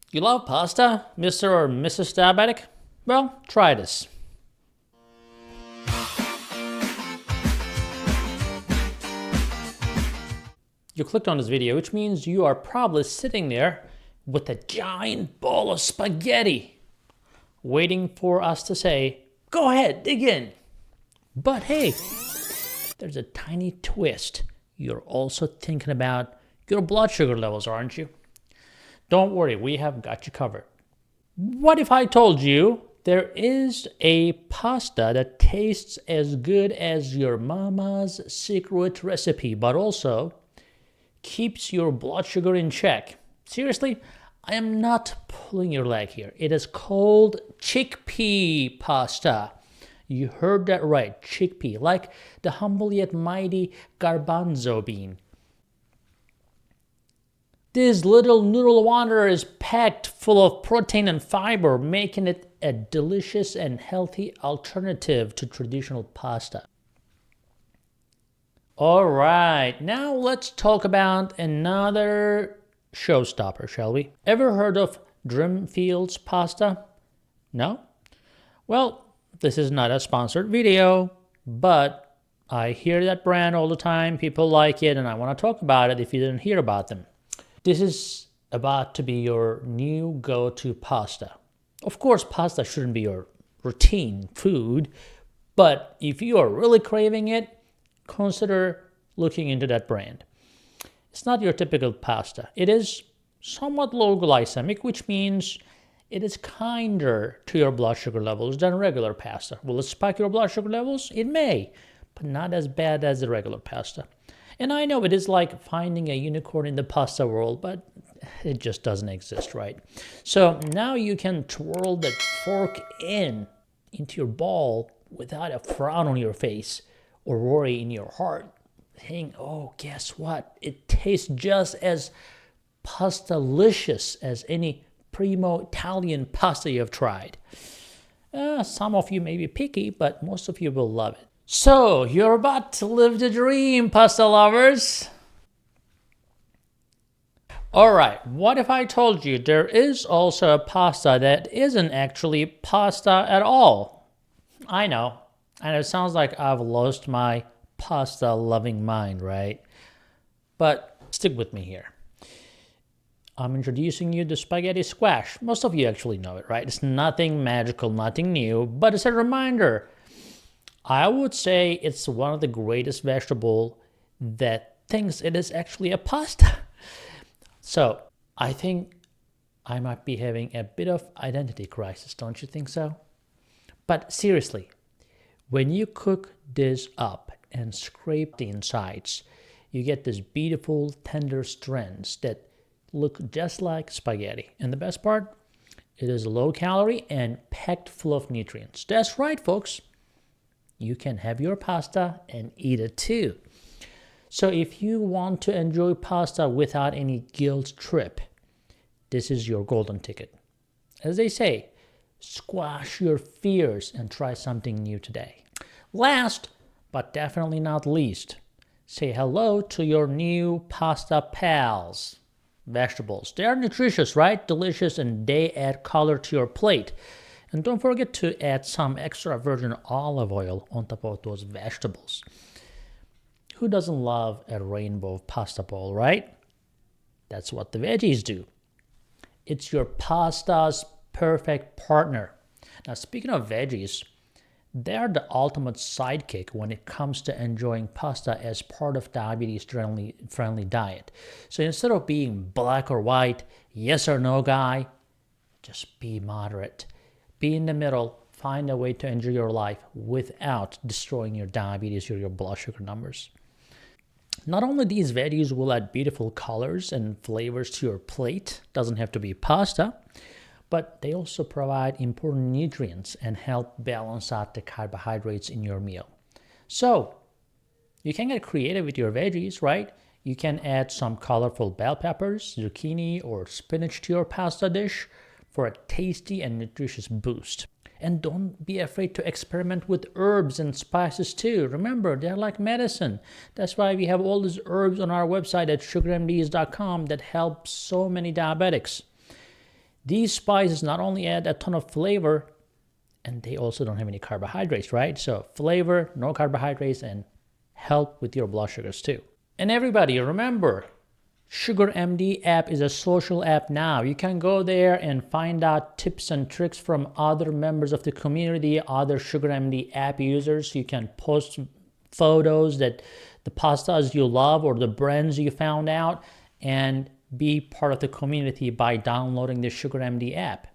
You love pasta, Mr. or Mrs. Diabetic? Well, try this. You clicked on this video, which means you are probably sitting there with a giant bowl of spaghetti, waiting for us to say, go ahead, dig in. But hey, there's a tiny twist. You're also thinking about your blood sugar levels, aren't you? Don't worry, we have got you covered. What if I told you there is a pasta that tastes as good as your mama's secret recipe, but also keeps your blood sugar in check? Seriously, I am not pulling your leg here. It is called chickpea pasta. You heard that right, chickpea, like the humble yet mighty garbanzo bean. This little noodle wonder is packed full of protein and fiber, making it a delicious and healthy alternative to traditional pasta. All right, now let's talk about another showstopper, shall we? Ever heard of Dreamfields pasta? No? Well, this is not a sponsored video, but I hear that brand all the time. People like it, and I want to talk about it if you didn't hear about them. This is about to be your new go-to pasta. Of course, pasta shouldn't be your routine food, but if you are really craving it, consider looking into that brand. It's not your typical pasta. It is somewhat low glycemic, which means it is kinder to your blood sugar levels than regular pasta. Will it spike your blood sugar levels? It may, but not as bad as the regular pasta. And I know it is like finding a unicorn in the pasta world, but it just doesn't exist, right? So now you can twirl that fork into your bowl without a frown on your face or worry in your heart, saying, oh, guess what? It tastes just as pasta-licious as any primo Italian pasta you have tried. Some of you may be picky, but most of you will love it. So, you're about to live the dream, pasta lovers. All right, what if I told you there is also a pasta that isn't actually pasta at all? I know, and it sounds like I've lost my pasta-loving mind, right? But stick with me here. I'm introducing you to spaghetti squash. Most of you actually know it, right? It's nothing magical, nothing new, but it's a reminder. I would say it's one of the greatest vegetable that thinks it is actually a pasta. So I think I might be having a bit of identity crisis, don't you think so? But seriously, when you cook this up and scrape the insides, you get this beautiful tender strands that look just like spaghetti. And the best part, it is low calorie and packed full of nutrients. That's right, folks. You can have your pasta and eat it too. So if you want to enjoy pasta without any guilt trip, this is your golden ticket. As they say, squash your fears and try something new today. Last, but definitely not least, say hello to your new pasta pals. Vegetables. They are nutritious, right? Delicious, and they add color to your plate. And don't forget to add some extra virgin olive oil on top of those vegetables. Who doesn't love a rainbow pasta bowl, right? That's what the veggies do. It's your pasta's perfect partner. Now, speaking of veggies, they are the ultimate sidekick when it comes to enjoying pasta as part of diabetes-friendly diet. So instead of being black or white, yes or no guy, just be moderate. Be in the middle. Find a way to enjoy your life without destroying your diabetes or your blood sugar numbers. Not only these veggies will add beautiful colors and flavors to your plate, doesn't have to be pasta, but they also provide important nutrients and help balance out the carbohydrates in your meal. So, you can get creative with your veggies, right? You can add some colorful bell peppers, zucchini, or spinach to your pasta dish for a tasty and nutritious boost. And don't be afraid to experiment with herbs and spices too. Remember, they're like medicine. That's why we have all these herbs on our website at sugarmds.com that help so many diabetics. These spices not only add a ton of flavor, and they also don't have any carbohydrates, right? So flavor, no carbohydrates, and help with your blood sugars too. And everybody, remember, SugarMD app is a social app now. You can go there and find out tips and tricks from other members of the community, other SugarMD app users. You can post photos that the pastas you love or the brands you found out, and be part of the community by downloading the SugarMD app.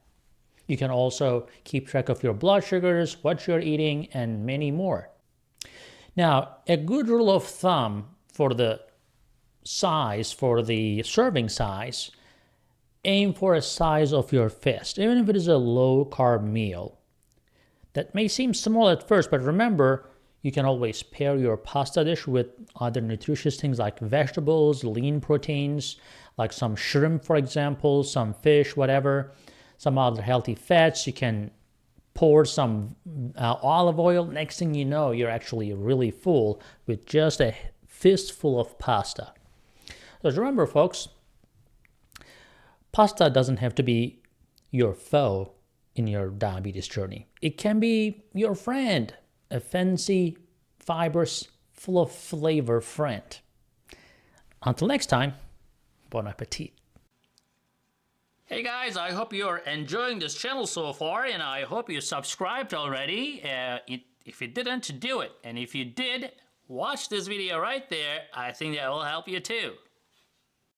You can also keep track of your blood sugars, what you're eating, and many more. Now, a good rule of thumb for the size, for the serving size, aim for a size of your fist, even if it is a low-carb meal. That may seem small at first, but remember, you can always pair your pasta dish with other nutritious things like vegetables, lean proteins, like some shrimp, for example, some fish, whatever, some other healthy fats. You can pour some olive oil. Next thing you know, you're actually really full with just a fistful of pasta. So remember, folks, pasta doesn't have to be your foe in your diabetes journey. It can be your friend, a fancy, fibrous, full of flavor friend. Until next time, bon appetit. Hey guys, I hope you're enjoying this channel so far, and I hope you subscribed already. If you didn't, do it. And if you did, watch this video right there. I think that will help you too.